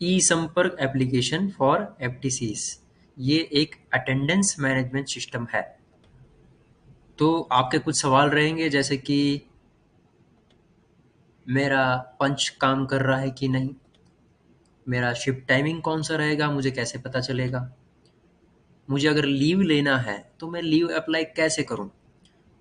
ई संपर्क application for एफटीसीज। ये एक अटेंडेंस मैनेजमेंट सिस्टम है। तो आपके कुछ सवाल रहेंगे जैसे कि मेरा पंच काम कर रहा है कि नहीं, मेरा शिफ्ट टाइमिंग कौन सा रहेगा, मुझे कैसे पता चलेगा, मुझे अगर लीव लेना है तो मैं लीव अप्लाई कैसे करूं,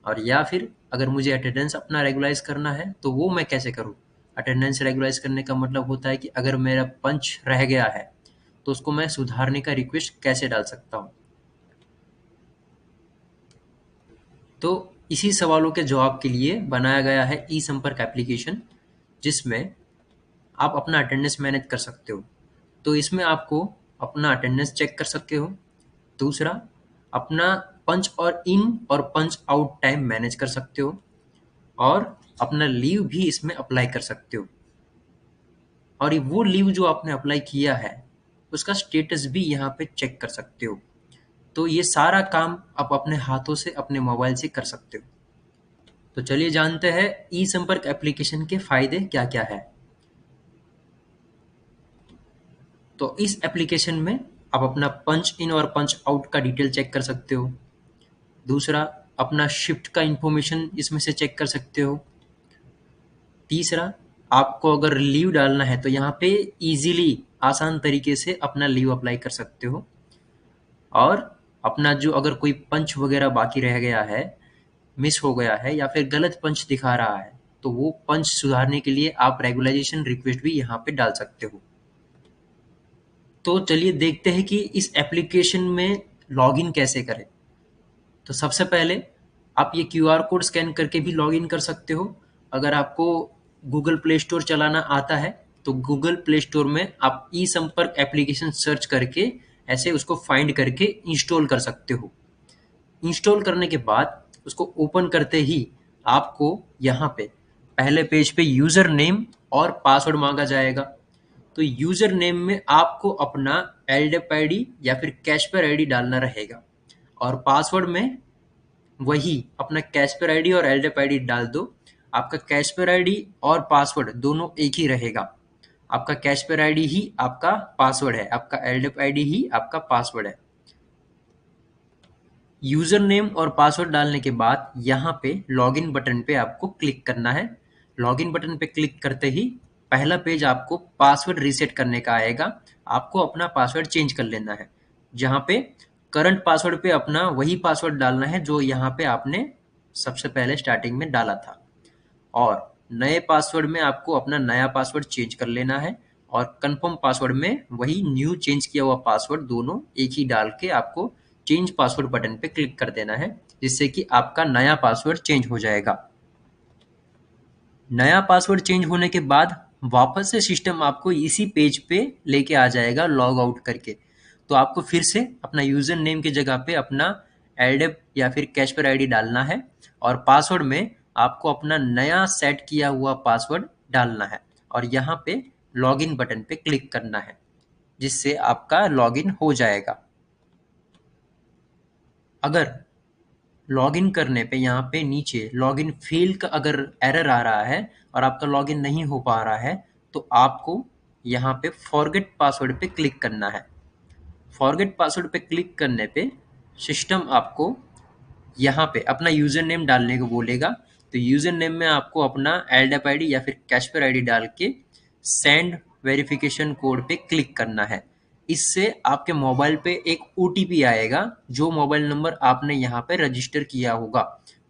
और या फिर अगर मुझे अटेंडेंस अपना रेगुलाइज करना है तो वो मैं कैसे करूं। अटेंडेंस रेगुलाइज करने का मतलब होता है कि अगर मेरा पंच रह गया है तो उसको मैं सुधारने का रिक्वेस्ट कैसे डाल सकता हूं। तो इसी सवालों के जवाब के लिए बनाया गया है ई संपर्क एप्लीकेशन, जिसमें आप अपना अटेंडेंस मैनेज कर सकते हो। तो इसमें आपको अपना अटेंडेंस चेक कर सकते हो। दूसरा, अपना पंच और इन और पंच आउट टाइम मैनेज कर सकते हो, और अपना लीव भी इसमें अप्लाई कर सकते हो। और ये वो लीव जो आपने अप्लाई किया है उसका स्टेटस भी यहाँ पे चेक कर सकते हो। तो ये सारा काम आप अपने हाथों से अपने मोबाइल से कर सकते हो। तो चलिए जानते हैं ई संपर्क एप्लीकेशन के फायदे क्या क्या है। तो इस एप्लीकेशन में आप अपना पंच इन और पंच आउट का डिटेल चेक कर सकते हो। दूसरा, अपना शिफ्ट का इंफॉर्मेशन इसमें से चेक कर सकते हो। तीसरा, आपको अगर लीव डालना है तो यहाँ पे इजीली आसान तरीके से अपना लीव अप्लाई कर सकते हो। और अपना जो अगर कोई पंच वगैरह बाकी रह गया है, मिस हो गया है या फिर गलत पंच दिखा रहा है, तो वो पंच सुधारने के लिए आप रेगुलाइजेशन रिक्वेस्ट भी यहाँ पे डाल सकते हो। तो चलिए देखते हैं कि इस एप्लीकेशन में लॉगिन कैसे करें। तो सबसे पहले आप ये क्यूआर कोड स्कैन करके भी लॉगिन कर सकते हो। अगर आपको गूगल प्ले स्टोर चलाना आता है तो गूगल प्ले स्टोर में आप ई संपर्क एप्लीकेशन सर्च करके ऐसे उसको फाइंड करके इंस्टॉल कर सकते हो। इंस्टॉल करने के बाद उसको ओपन करते ही आपको यहाँ पे पहले पेज पे यूज़र नेम और पासवर्ड मांगा जाएगा। तो यूज़र नेम में आपको अपना एलडेप आईडी या फिर कैशपर आईडी डालना रहेगा, और पासवर्ड में वही अपना कैशपर आईडी और एलडेप आईडी डाल दो। आपका कैशपर आईडी और पासवर्ड दोनों एक ही रहेगा। आपका कैशपर आईडी ही आपका पासवर्ड है, आपका एलडेप आईडी ही आपका पासवर्ड है। यूज़र नेम और पासवर्ड डालने के बाद यहाँ पे लॉगिन बटन पे आपको क्लिक करना है। लॉगिन बटन पे क्लिक करते ही पहला पेज आपको पासवर्ड रीसेट करने का आएगा। आपको अपना पासवर्ड चेंज कर लेना है। जहाँ पे करंट पासवर्ड पे अपना वही पासवर्ड डालना है जो यहाँ पे आपने सबसे पहले स्टार्टिंग में डाला था, और नए पासवर्ड में आपको अपना नया पासवर्ड चेंज कर लेना है, और कंफर्म पासवर्ड में वही न्यू चेंज किया हुआ पासवर्ड दोनों एक ही डाल के आपको चेंज पासवर्ड बटन पे क्लिक कर देना है, जिससे कि आपका नया पासवर्ड चेंज हो जाएगा। नया पासवर्ड चेंज होने के बाद वापस से सिस्टम आपको इसी पेज पे लेके आ जाएगा लॉग आउट करके। तो आपको फिर से अपना यूजर नेम की जगह पे अपना एलडेप या फिर कैशपर आईडी डालना है, और पासवर्ड में आपको अपना नया सेट किया हुआ पासवर्ड डालना है, और यहाँ पे लॉगिन बटन पे क्लिक करना है, जिससे आपका लॉगिन हो जाएगा। अगर लॉगिन करने पे यहाँ पे नीचे लॉगिन फेल का अगर एरर आ रहा है और आपका लॉगिन नहीं हो पा रहा है, तो आपको यहाँ पे फॉरगेट पासवर्ड पे क्लिक करना है। फॉरगेट पासवर्ड पे क्लिक करने पे सिस्टम आपको यहाँ पे अपना यूज़र नेम डालने को बोलेगा। तो यूज़र नेम में आपको अपना एलडेप आईडी या फिर कैशपर आईडी डाल के सेंड वेरिफिकेशन कोड पे क्लिक करना है। इससे आपके मोबाइल पे एक ओटीपी आएगा, जो मोबाइल नंबर आपने यहाँ पे रजिस्टर किया होगा,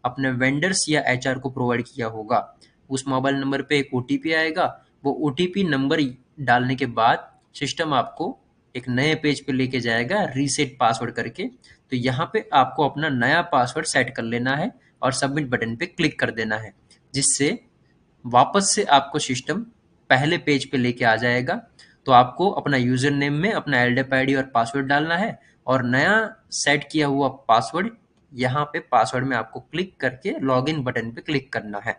अपने वेंडर्स या एचआर को प्रोवाइड किया होगा, उस मोबाइल नंबर पे एक ओटीपी आएगा। वो ओटीपी नंबर डालने के बाद सिस्टम आपको एक नए पेज पे लेके जाएगा रीसेट पासवर्ड करके। तो यहाँ पे आपको अपना नया पासवर्ड सेट कर लेना है और सबमिट बटन पे क्लिक कर देना है, जिससे वापस से आपको सिस्टम पहले पेज पे लेके आ जाएगा। तो आपको अपना यूजर नेम में अपना एलडेप आईडी और पासवर्ड डालना है, और नया सेट किया हुआ पासवर्ड यहाँ पे पासवर्ड में आपको क्लिक करके लॉगिन बटन पे क्लिक करना है।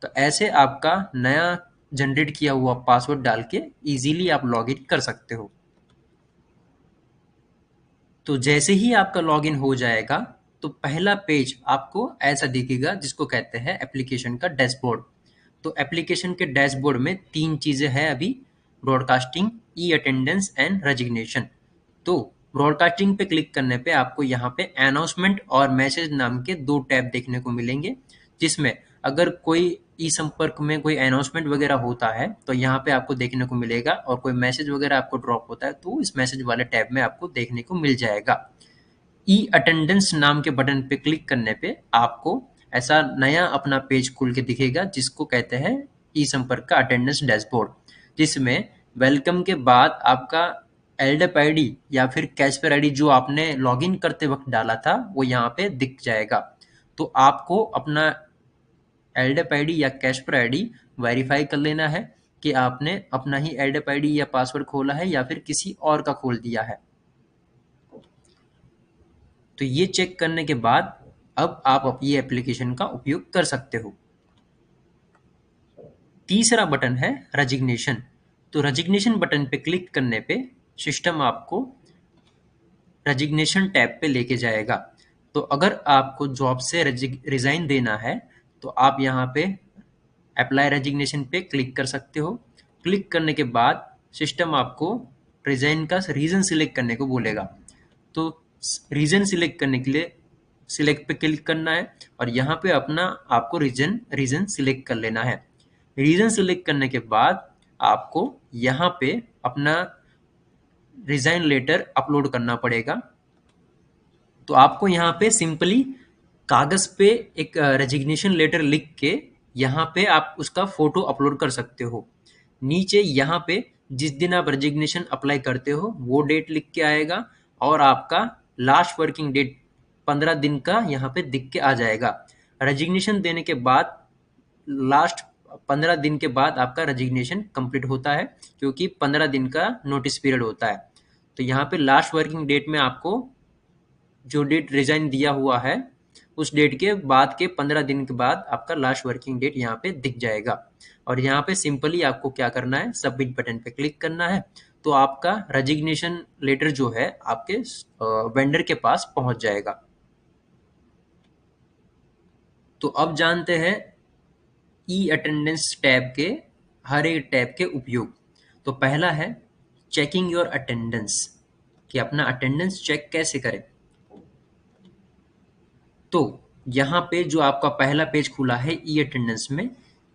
तो ऐसे आपका नया जनरेट किया हुआ पासवर्ड डाल के इजीली आप लॉगिन कर सकते हो। तो जैसे ही आपका लॉगिन हो जाएगा तो पहला पेज आपको ऐसा दिखेगा, जिसको कहते हैं एप्लीकेशन का डैशबोर्ड। तो एप्लीकेशन के डैशबोर्ड में तीन चीज़ें हैं अभी: broadcasting, e attendance and resignation. तो ब्रॉडकास्टिंग पे क्लिक करने पे आपको यहाँ पे अनाउंसमेंट और मैसेज नाम के दो टैब देखने को मिलेंगे, जिसमें अगर कोई ई संपर्क में कोई अनाउंसमेंट वगैरह होता है तो यहाँ पे आपको देखने को मिलेगा, और कोई मैसेज वगैरह आपको ड्रॉप होता है तो इस मैसेज वाले टैब में आपको देखने को मिल जाएगा। ई अटेंडेंस नाम के बटन पे क्लिक करने पे आपको ऐसा नया अपना पेज खुल के दिखेगा, जिसको कहते हैं ई संपर्क का अटेंडेंस डैशबोर्ड, जिसमें वेलकम के बाद आपका एलडप आईडी या फिर कैशपर आईडी जो आपने लॉगिन करते वक्त डाला था वो यहाँ पे दिख जाएगा। तो आपको अपना एलडप आईडी या कैशपर आईडी वेरीफाई कर लेना है कि आपने अपना ही एलडप आईडी या पासवर्ड खोला है या फिर किसी और का खोल दिया है। तो ये चेक करने के बाद अब आप ये एप्लीकेशन का उपयोग कर सकते हो। तीसरा बटन है रेजिग्नेशन। तो रेजिग्नेशन बटन पे क्लिक करने पे सिस्टम आपको रेजिग्नेशन टैब पे लेके जाएगा। तो अगर आपको जॉब से रिजाइन देना है तो आप यहाँ पे अप्लाई रेजिग्नेशन पे क्लिक कर सकते हो। क्लिक करने के बाद सिस्टम आपको रिजाइन का रीज़न सिलेक्ट करने को बोलेगा। तो रीज़न सिलेक्ट करने के लिए सिलेक्ट पे क्लिक करना है और यहाँ पे अपना आपको रीज़न सिलेक्ट कर लेना है। रीज़न सिलेक्ट करने के बाद आपको यहाँ पे अपना रिजाइन लेटर अपलोड करना पड़ेगा। तो आपको यहाँ पे सिंपली कागज़ पे एक रेजिग्नेशन लेटर लिख के यहाँ पे आप उसका फ़ोटो अपलोड कर सकते हो। नीचे यहाँ पे जिस दिन आप रेजिग्नेशन अप्लाई करते हो वो डेट लिख के आएगा और आपका लास्ट वर्किंग डेट 15 दिन का यहाँ पे दिख के आ जाएगा। रेजिग्नेशन देने के बाद लास्ट 15 दिन के बाद आपका रेजिग्नेशन कंप्लीट होता है, क्योंकि 15 दिन का नोटिस पीरियड होता है। तो यहाँ पे लास्ट वर्किंग डेट में आपको जो डेट रिजाइन दिया हुआ है उस डेट के बाद के 15 दिन के बाद आपका लास्ट वर्किंग डेट यहाँ पे दिख जाएगा। और यहाँ पे सिंपली आपको क्या करना है, सबमिट बटन पे क्लिक करना है। तो आपका रेजिग्नेशन लेटर जो है आपके वेंडर के पास पहुंच जाएगा। तो अब जानते हैं ई अटेंडेंस टैब के हर एक टैब के उपयोग। तो पहला है चेकिंग योर अटेंडेंस, कि अपना अटेंडेंस चेक कैसे करें। तो यहाँ पे जो आपका पहला पेज खुला है ई अटेंडेंस में,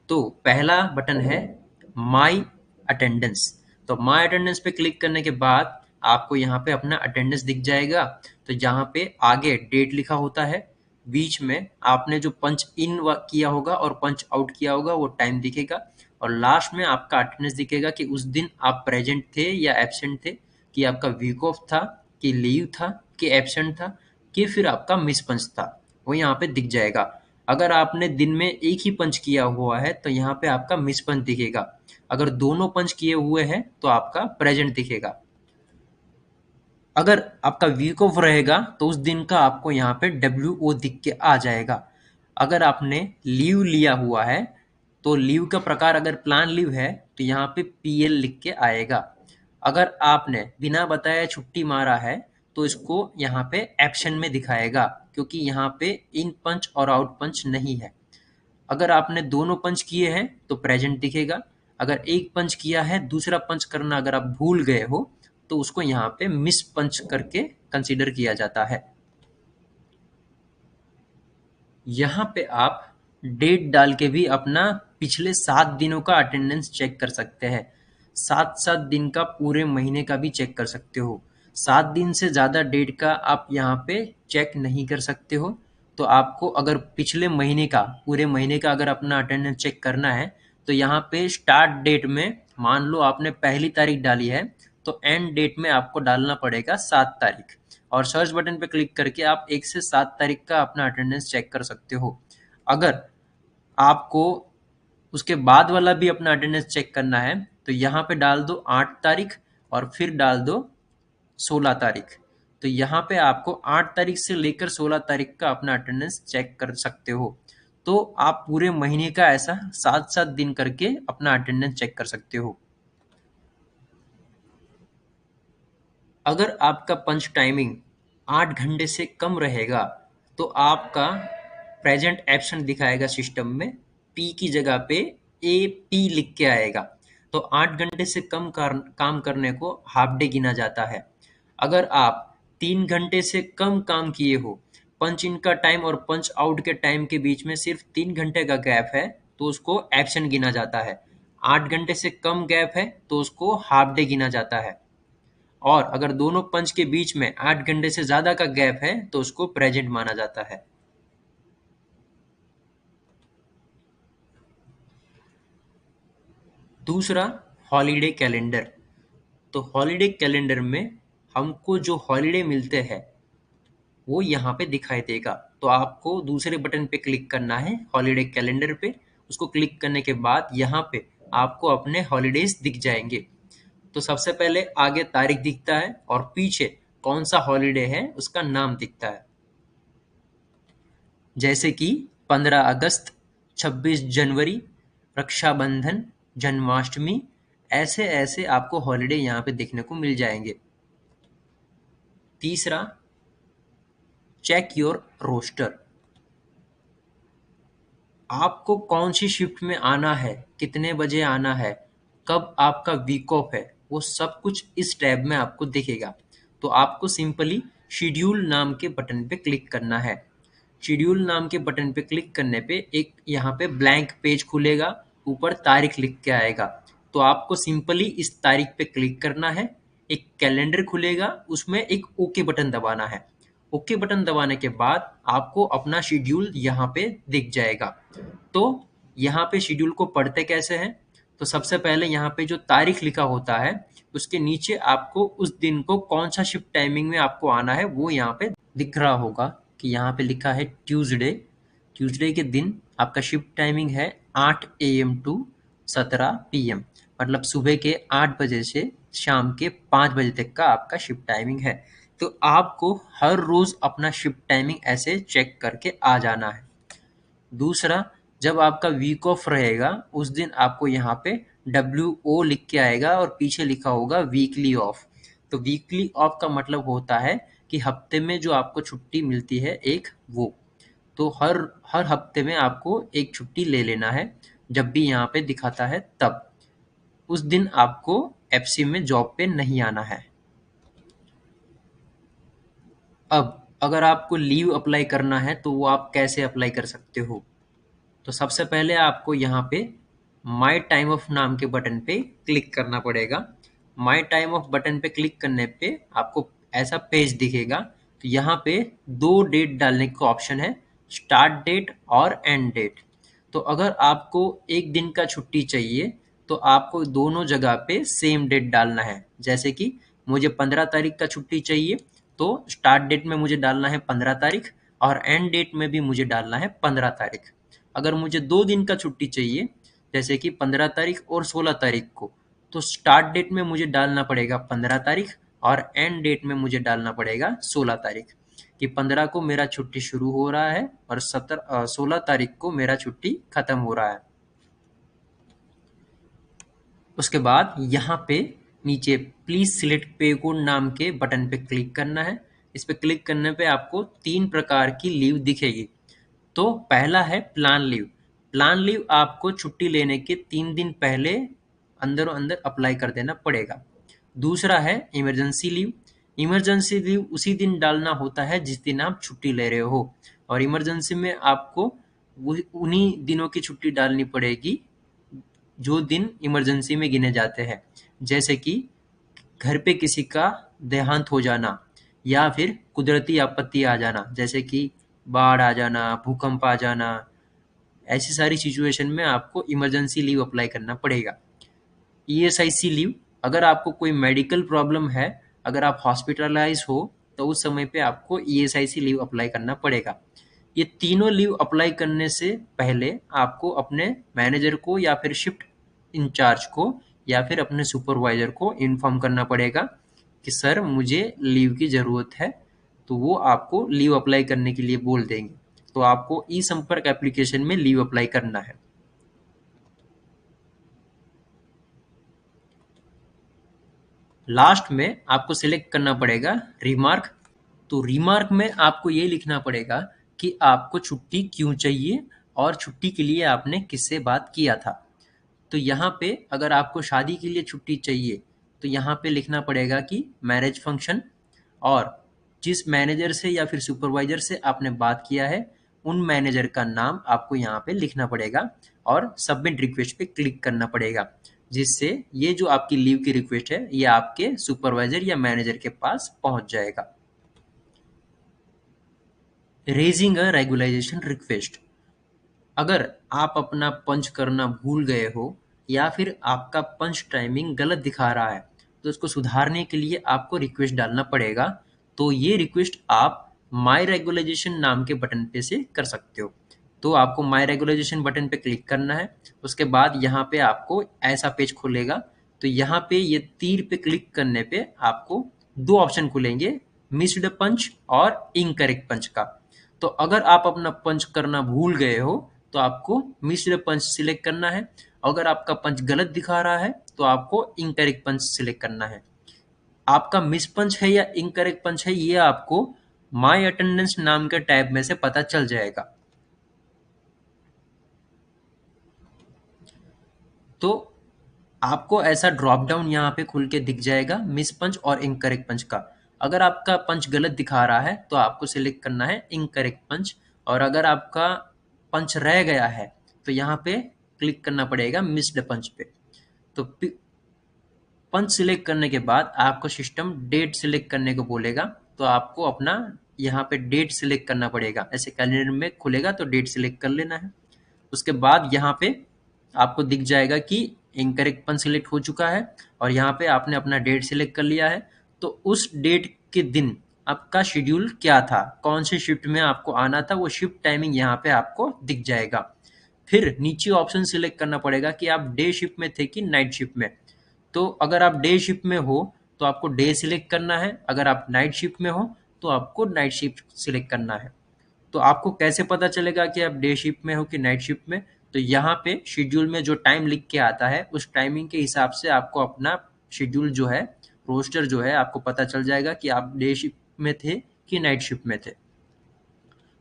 तो पहला बटन है माई अटेंडेंस। तो माई अटेंडेंस पे क्लिक करने के बाद आपको यहाँ पे अपना अटेंडेंस दिख जाएगा। तो यहाँ पे आगे डेट लिखा होता है, बीच में आपने जो पंच इन किया होगा और पंच आउट किया होगा वो टाइम दिखेगा, और लास्ट में आपका अटेंडेंस दिखेगा कि उस दिन आप प्रेजेंट थे या एब्सेंट थे, कि आपका वीक ऑफ था, कि लीव था, कि एब्सेंट था, कि फिर आपका मिस पंच था, वो यहाँ पे दिख जाएगा। अगर आपने दिन में एक ही पंच किया हुआ है तो यहाँ पे आपका मिस पंच दिखेगा। अगर दोनों पंच किए हुए हैं तो आपका प्रेजेंट दिखेगा। अगर आपका वीक ऑफ रहेगा तो उस दिन का आपको यहाँ पे WO दिख के आ जाएगा। अगर आपने लीव लिया हुआ है तो लीव का प्रकार अगर प्लान लीव है तो यहाँ पे PL लिख के आएगा। अगर आपने बिना बताए छुट्टी मारा है तो इसको यहाँ पे एब्सेंट में दिखाएगा, क्योंकि यहाँ पे इन पंच और आउट पंच नहीं है। अगर आपने दोनों पंच किए हैं तो प्रेजेंट दिखेगा। अगर एक पंच किया है दूसरा पंच करना अगर आप भूल गए हो तो उसको यहाँ पे मिस पंच करके कंसीडर किया जाता है। यहाँ पे आप डेट डाल के भी अपना पिछले 7 दिनों का अटेंडेंस चेक कर सकते हैं। 7-7 दिन का पूरे महीने का भी चेक कर सकते हो। 7 दिन से ज़्यादा डेट का आप यहाँ पे चेक नहीं कर सकते हो। तो आपको अगर पिछले महीने का पूरे महीने का अगर अपना अटेंडेंस चेक करना है तो यहाँ पे स्टार्ट डेट में मान लो आपने पहली तारीख डाली है तो एंड डेट में आपको डालना पड़ेगा 7 तारीख, और सर्च बटन पे क्लिक करके आप 1 से 7 तारीख का अपना अटेंडेंस चेक कर सकते हो। अगर आपको उसके बाद वाला भी अपना अटेंडेंस चेक करना है तो यहाँ पे डाल दो 8 तारीख और फिर डाल दो 16 तारीख। तो यहाँ पे आपको 8 तारीख से लेकर 16 तारीख का अपना अटेंडेंस चेक कर सकते हो। तो आप पूरे महीने का ऐसा 7-7 दिन करके अपना अटेंडेंस चेक कर सकते हो। अगर आपका पंच टाइमिंग 8 घंटे से कम रहेगा तो आपका प्रेजेंट एब्सेंट दिखाएगा सिस्टम में, पी की जगह पे AP लिख के आएगा। तो 8 घंटे से कम काम करने को हाफ डे गिना जाता है। अगर आप 3 घंटे से कम काम किए हो, पंच इन का टाइम और पंच आउट के टाइम के बीच में सिर्फ 3 घंटे का गैप है, तो उसको एब्सेंट गिना जाता है। 8 घंटे से कम गैप है तो उसको हाफ डे गिना जाता है। और अगर दोनों पंच के बीच में 8 घंटे से ज्यादा का गैप है तो उसको प्रेजेंट माना जाता है। दूसरा, हॉलीडे कैलेंडर। तो हॉलीडे कैलेंडर में हमको जो हॉलीडे मिलते हैं वो यहाँ पे दिखाई देगा। तो आपको दूसरे बटन पे क्लिक करना है हॉलीडे कैलेंडर पे। उसको क्लिक करने के बाद यहाँ पे आपको अपने हॉलीडेज दिख जाएंगे। तो सबसे पहले आगे तारीख दिखता है और पीछे कौन सा हॉलीडे है उसका नाम दिखता है, जैसे कि 15 अगस्त, 26 जनवरी, रक्षाबंधन, जन्माष्टमी, ऐसे ऐसे आपको हॉलीडे यहाँ पे देखने को मिल जाएंगे। तीसरा, चेक योर रोस्टर। आपको कौन सी शिफ्ट में आना है, कितने बजे आना है, कब आपका वीक ऑफ है, वो सब कुछ इस टैब में आपको दिखेगा। तो आपको सिंपली शेड्यूल नाम के बटन पे क्लिक करना है। शेड्यूल नाम के बटन पे क्लिक करने पे एक यहाँ पे ब्लैंक पेज खुलेगा, ऊपर तारीख लिख के आएगा। तो आपको सिंपली इस तारीख पे क्लिक करना है। एक कैलेंडर खुलेगा, उसमें एक ओके बटन दबाना है। ओके बटन दबाने के बाद आपको अपना शेड्यूल यहाँ पे दिख जाएगा। तो यहाँ पे शेड्यूल को पढ़ते कैसे हैं? तो सबसे पहले यहाँ पे जो तारीख लिखा होता है उसके नीचे आपको उस दिन को कौन सा शिफ्ट टाइमिंग में आपको आना है वो यहाँ पे दिख रहा होगा कि यहाँ पे लिखा है ट्यूसडे। ट्यूसडे के दिन आपका शिफ्ट टाइमिंग है 8 AM टू 17 PM, मतलब सुबह के 8 बजे से शाम के 5 बजे तक का आपका शिफ्ट टाइमिंग है। तो आपको हर रोज अपना शिफ्ट टाइमिंग ऐसे चेक करके आ जाना है। दूसरा, जब आपका वीक ऑफ रहेगा उस दिन आपको यहाँ पे WO लिख के आएगा और पीछे लिखा होगा वीकली ऑफ। तो वीकली ऑफ का मतलब होता है कि हफ्ते में जो आपको छुट्टी मिलती है एक वो। तो हर हर हफ्ते में आपको एक छुट्टी ले लेना है। जब भी यहाँ पे दिखाता है तब उस दिन आपको FC में जॉब पे नहीं आना है। अब अगर आपको लीव अप्लाई करना है तो वो आप कैसे अप्लाई कर सकते हो? तो सबसे पहले आपको यहाँ पे माई टाइम ऑफ नाम के बटन पे क्लिक करना पड़ेगा। माई टाइम ऑफ बटन पे क्लिक करने पे आपको ऐसा पेज दिखेगा। तो यहाँ पे दो डेट डालने का ऑप्शन है, स्टार्ट डेट और एंड डेट। तो अगर आपको एक दिन का छुट्टी चाहिए तो आपको दोनों जगह पे सेम डेट डालना है। जैसे कि मुझे 15 तारीख का छुट्टी चाहिए तो स्टार्ट डेट में मुझे डालना है 15 तारीख और एंड डेट में भी मुझे डालना है 15 तारीख। अगर मुझे 2 दिन का छुट्टी चाहिए जैसे कि 15 तारीख और 16 तारीख को, तो स्टार्ट डेट में मुझे डालना पड़ेगा 15 तारीख और एंड डेट में मुझे डालना पड़ेगा 16 तारीख। कि 15 को मेरा छुट्टी शुरू हो रहा है और 16 तारीख को मेरा छुट्टी खत्म हो रहा है। उसके बाद यहाँ पे नीचे प्लीज सिलेक्ट पे कोड नाम के बटन पे क्लिक करना है। इस पे क्लिक करने पे आपको 3 प्रकार की लीव दिखेगी। तो पहला है प्लान लीव। प्लान लीव आपको छुट्टी लेने के 3 दिन पहले अंदर अंदर अप्लाई कर देना पड़ेगा। दूसरा है इमरजेंसी लीव। इमरजेंसी लीव उसी दिन डालना होता है जिस दिन आप छुट्टी ले रहे हो, और इमरजेंसी में आपको उन्हीं दिनों की छुट्टी डालनी पड़ेगी जो दिन इमरजेंसी में गिने जाते हैं। जैसे कि घर पे किसी का देहांत हो जाना या फिर कुदरती आपत्ति आ जाना, जैसे कि बाढ़ आ जाना, भूकंप आ जाना, ऐसी सारी सिचुएशन में आपको इमरजेंसी लीव अप्लाई करना पड़ेगा। ESIC लीव, अगर आपको कोई मेडिकल प्रॉब्लम है, अगर आप हॉस्पिटलाइज हो तो उस समय पे आपको ESIC लीव अप्लाई करना पड़ेगा। ये तीनों लीव अप्लाई करने से पहले आपको अपने मैनेजर को या फिर शिफ्ट इंचार्ज को या फिर अपने सुपरवाइजर को इन्फॉर्म करना पड़ेगा कि सर मुझे लीव की ज़रूरत है, तो वो आपको लीव अप्लाई करने के लिए बोल देंगे। तो आपको ई संपर्क एप्लीकेशन में लीव अप्लाई करना है। लास्ट में आपको सिलेक्ट करना पड़ेगा रिमार्क। तो रिमार्क में आपको ये लिखना पड़ेगा कि आपको छुट्टी क्यों चाहिए और छुट्टी के लिए आपने किससे बात किया था। तो यहाँ पे अगर आपको शादी के लिए छुट्टी चाहिए तो यहाँ पे लिखना पड़ेगा कि मैरिज फंक्शन, और जिस मैनेजर से या फिर सुपरवाइजर से आपने बात किया है उन मैनेजर का नाम आपको यहाँ पे लिखना पड़ेगा और सबमिट रिक्वेस्ट पे क्लिक करना पड़ेगा, जिससे ये जो आपकी लीव की रिक्वेस्ट है ये आपके सुपरवाइजर या मैनेजर के पास पहुंच जाएगा। Raising a regularisation request. अगर आप अपना पंच करना भूल गए हो या फिर आपका पंच टाइमिंग गलत दिखा रहा है तो उसको सुधारने के लिए आपको रिक्वेस्ट डालना पड़ेगा। तो ये रिक्वेस्ट आप माई रेगुलाइजेशन नाम के बटन पे से कर सकते हो। तो आपको माई रेगुलाइजेशन बटन पे क्लिक करना है। उसके बाद यहाँ पे आपको ऐसा पेज खुलेगा। तो यहाँ पे ये तीर पे क्लिक करने पे आपको दो ऑप्शन खुलेंगे, मिस्ड पंच और इनकरेक्ट पंच का। तो अगर आप अपना पंच करना भूल गए हो तो आपको मिस्ड पंच सिलेक्ट करना है। अगर आपका पंच गलत दिखा रहा है तो आपको इनकरेक्ट पंच सिलेक्ट करना है। आपका मिस पंच है या इनकरेक्ट पंच है ये आपको माई अटेंडेंस नाम के टैब में से पता चल जाएगा। तो आपको ऐसा ड्रॉप डाउन यहाँ पे खुल के दिख जाएगा मिस पंच और इनकरेक्ट पंच का। अगर आपका पंच गलत दिखा रहा है तो आपको सिलेक्ट करना है इनकरेक्ट पंच, और अगर आपका पंच रह गया है तो यहाँ पे क्लिक करना पड़ेगा मिस्ड पंच पे। तो पंच सिलेक्ट करने के बाद आपको सिस्टम डेट सिलेक्ट करने को बोलेगा। तो आपको अपना यहाँ पे डेट सिलेक्ट करना पड़ेगा। ऐसे कैलेंडर में खुलेगा तो डेट सिलेक्ट कर लेना है। उसके बाद यहाँ पे आपको दिख जाएगा कि इनकरेक्ट पंच सिलेक्ट हो चुका है और यहाँ पे आपने अपना डेट सिलेक्ट कर लिया है। तो उस डेट के दिन आपका शेड्यूल क्या था, कौन से शिफ्ट में आपको आना था, वो शिफ्ट टाइमिंग यहाँ पे आपको दिख जाएगा। फिर नीचे ऑप्शन सिलेक्ट करना पड़ेगा कि आप डे शिफ्ट में थे कि नाइट शिफ्ट में। तो अगर आप डे शिफ्ट में हो तो आपको डे सिलेक्ट करना है, अगर आप नाइट शिफ्ट में हो तो आपको नाइट शिफ्ट सिलेक्ट करना है। तो आपको कैसे पता चलेगा कि आप डे शिफ्ट में हो कि नाइट शिफ्ट में? तो यहाँ पे शेड्यूल में जो टाइम लिख के आता है उस टाइमिंग के हिसाब से आपको अपना शेड्यूल जो है, रोस्टर जो है, आपको पता चल जाएगा कि आप डे शिफ्ट में थे कि नाइट शिफ्ट में थे।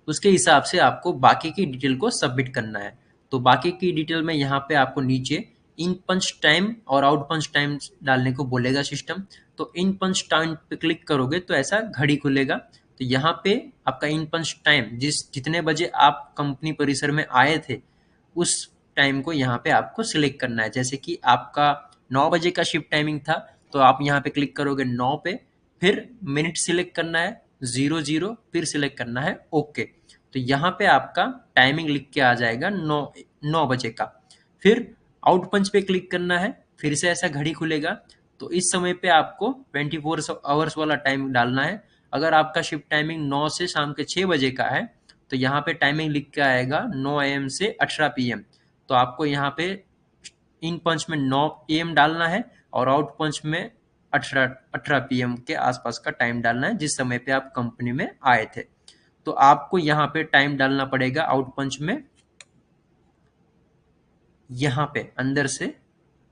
उसके हिसाब से आपको बाकी की डिटेल को सबमिट करना है। तो बाकी की डिटेल में यहाँ पे आपको नीचे इन पंच टाइम और आउट पंच टाइम डालने को बोलेगा सिस्टम। तो इन पंच टाइम पे क्लिक करोगे तो ऐसा घड़ी खुलेगा। तो यहाँ पे आपका इन पंच टाइम जितने बजे आप कंपनी परिसर में आए थे उस टाइम को यहाँ पे आपको सिलेक्ट करना है। जैसे कि आपका 9 बजे का शिफ्ट टाइमिंग था तो आप यहाँ पे क्लिक करोगे 9 पे, फिर मिनट सिलेक्ट करना है 00, फिर सिलेक्ट करना है ओके। तो यहाँ पे आपका टाइमिंग लिख के आ जाएगा 9 बजे का। फिर आउट पंच पे क्लिक करना है, फिर से ऐसा घड़ी खुलेगा। तो इस समय पे आपको 24 आवर्स वाला टाइम डालना है। अगर आपका शिफ्ट टाइमिंग 9 से शाम के 6 बजे का है तो यहाँ पे टाइमिंग लिख के आएगा 9 AM से 18 PM। तो आपको यहाँ पे इन पंच में 9 AM डालना है और आउट पंच में 18 PM के आसपास का टाइम डालना है जिस समय पे आप कंपनी में आए थे। तो आपको यहाँ पे टाइम डालना पड़ेगा आउट पंच में, यहाँ पे अंदर से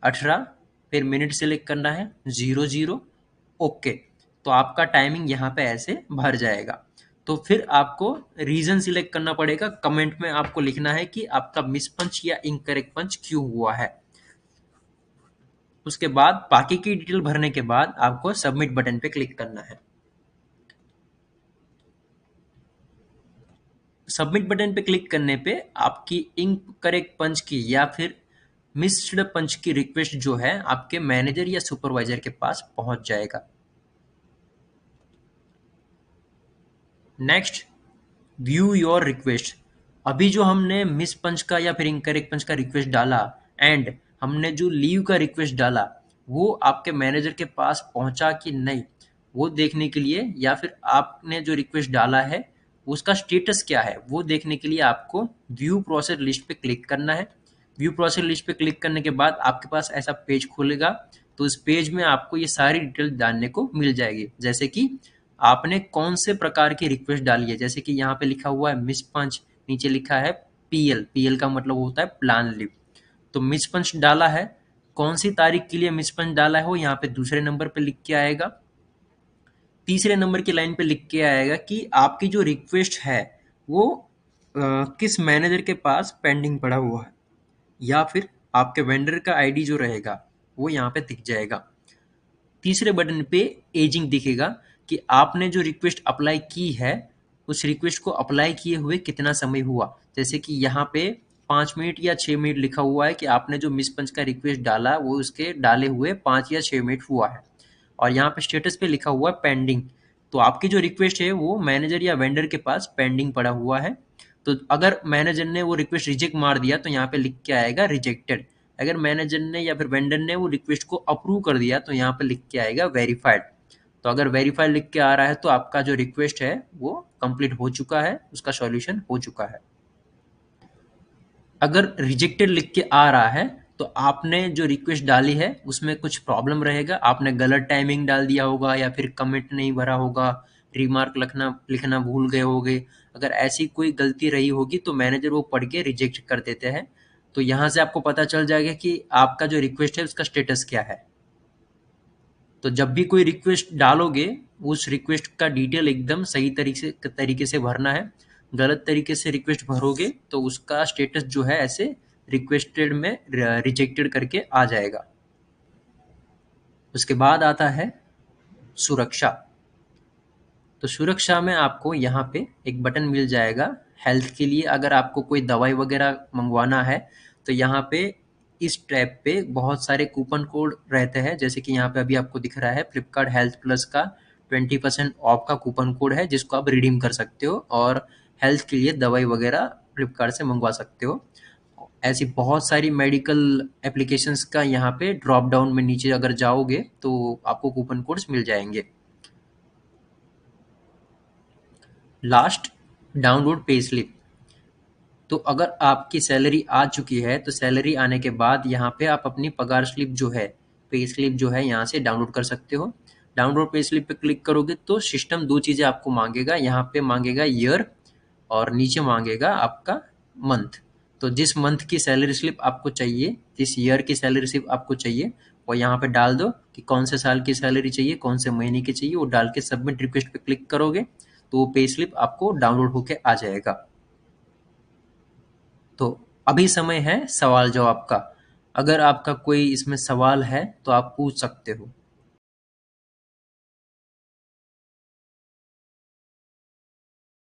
18, फिर मिनट सेलेक्ट करना है 00 ओके। तो आपका टाइमिंग यहाँ पे ऐसे भर जाएगा। तो फिर आपको रीजन सिलेक्ट करना पड़ेगा। कमेंट में आपको लिखना है कि आपका मिस पंच या इनकरेक्ट पंच क्यों हुआ है। उसके बाद बाकी की डिटेल भरने के बाद आपको सबमिट बटन पे क्लिक करना है। सबमिट बटन पे क्लिक करने पे आपकी इनकरेक्ट पंच की या फिर मिस्ड पंच की रिक्वेस्ट जो है आपके मैनेजर या सुपरवाइजर के पास पहुंच जाएगा। Next, view your request. अभी जो हमने मिस पंच का या फिर इनकरेक्ट पंच का रिक्वेस्ट डाला एंड हमने जो लीव का रिक्वेस्ट डाला वो आपके मैनेजर के पास पहुंचा कि नहीं, वो देखने के लिए या फिर आपने जो रिक्वेस्ट डाला है उसका स्टेटस क्या है वो देखने के लिए आपको व्यू प्रोसेस लिस्ट पे क्लिक करना है। व्यू प्रोसेस लिस्ट पे क्लिक करने के बाद आपके पास ऐसा पेज खुलेगा। तो इस पेज में आपको ये सारी डिटेल जानने को मिल जाएगी, जैसे कि आपने कौन से प्रकार की रिक्वेस्ट डाली है। जैसे कि यहाँ पे लिखा हुआ है मिस पंच, नीचे लिखा है पीएल, पीएल का मतलब होता है प्लान लीव। तो मिस पंच डाला है, कौन सी तारीख के लिए मिस पंच डाला है वो यहाँ पे दूसरे नंबर पे लिख के आएगा। तीसरे नंबर की लाइन पे लिख के आएगा कि आपकी जो रिक्वेस्ट है वो किस मैनेजर के पास पेंडिंग पड़ा हुआ है या फिर आपके वेंडर का आईडी जो रहेगा वो यहाँ पे दिख जाएगा। तीसरे बटन पे एजिंग दिखेगा कि आपने जो रिक्वेस्ट अप्लाई की है उस रिक्वेस्ट को अप्लाई किए हुए कितना समय हुआ। जैसे कि यहाँ पे 5 मिनट या 6 मिनट लिखा हुआ है कि आपने जो मिस पंच का रिक्वेस्ट डाला वो उसके डाले हुए 5 या 6 मिनट हुआ है, और यहाँ पे स्टेटस पे लिखा हुआ है पेंडिंग। तो आपकी जो रिक्वेस्ट है वो मैनेजर या वेंडर के पास पेंडिंग पड़ा हुआ है। तो अगर मैनेजर ने वो रिक्वेस्ट रिजेक्ट मार दिया तो यहाँ पे लिख के आएगा रिजेक्टेड। अगर मैनेजर ने या फिर वेंडर ने वो रिक्वेस्ट को अप्रूव कर दिया तो यहाँ पे लिख के आएगा वेरीफाइड। तो अगर वेरीफाइड लिख के आ रहा है तो आपका जो रिक्वेस्ट है वो कंप्लीट हो चुका है, उसका सॉल्यूशन हो चुका है। अगर रिजेक्टेड लिख के आ रहा है तो आपने जो रिक्वेस्ट डाली है उसमें कुछ प्रॉब्लम रहेगा, आपने गलत टाइमिंग डाल दिया होगा या फिर कमेंट नहीं भरा होगा, रिमार्क लिखना भूल गए होगे। अगर ऐसी कोई गलती रही होगी तो मैनेजर वो पढ़ के रिजेक्ट कर देते हैं। तो यहाँ से आपको पता चल जाएगा कि आपका जो रिक्वेस्ट है उसका स्टेटस क्या है। तो जब भी कोई रिक्वेस्ट डालोगे उस रिक्वेस्ट का डिटेल एकदम सही तरीके से भरना है। गलत तरीके से रिक्वेस्ट भरोगे तो उसका स्टेटस जो है ऐसे रिक्वेस्टेड में रिजेक्टेड करके आ जाएगा। उसके बाद आता है सुरक्षा। तो सुरक्षा में आपको यहाँ पे एक बटन मिल जाएगा हेल्थ के लिए। अगर आपको कोई दवाई वगैरह मंगवाना है तो यहाँ पे इस टैब पे बहुत सारे कूपन कोड रहते हैं। जैसे कि यहाँ पे अभी आपको दिख रहा है फ्लिपकार्ट हेल्थ प्लस का 20% ऑफ का कूपन कोड है जिसको आप रिडीम कर सकते हो और हेल्थ के लिए दवाई वगैरह फ्लिपकार्ट से मंगवा सकते हो। ऐसी बहुत सारी मेडिकल एप्लीकेशंस का यहाँ पे ड्रॉप डाउन में नीचे अगर जाओगे तो आपको कूपन कोड्स मिल जाएंगे। Last, download pay slip. तो अगर आपकी सैलरी आ चुकी है तो सैलरी आने के बाद यहाँ पे आप अपनी पगार स्लिप जो है, पे स्लिप जो है यहाँ से डाउनलोड कर सकते हो। डाउनलोड पे स्लिप पे क्लिक करोगे तो सिस्टम दो चीज़ें आपको मांगेगा। यहाँ पे मांगेगा ईयर और नीचे मांगेगा आपका मंथ। तो जिस मंथ की सैलरी स्लिप आपको चाहिए, जिस ईयर की सैलरी स्लिप आपको चाहिए वो यहाँ पे डाल दो कि कौन से साल की सैलरी चाहिए, कौन से महीने की चाहिए। वो डाल के सबमिट रिक्वेस्ट पे क्लिक करोगे तो वो पे स्लिप आपको डाउनलोड होके आ जाएगा। तो अभी समय है सवाल जवाब का। अगर आपका कोई इसमें सवाल है तो आप पूछ सकते हो।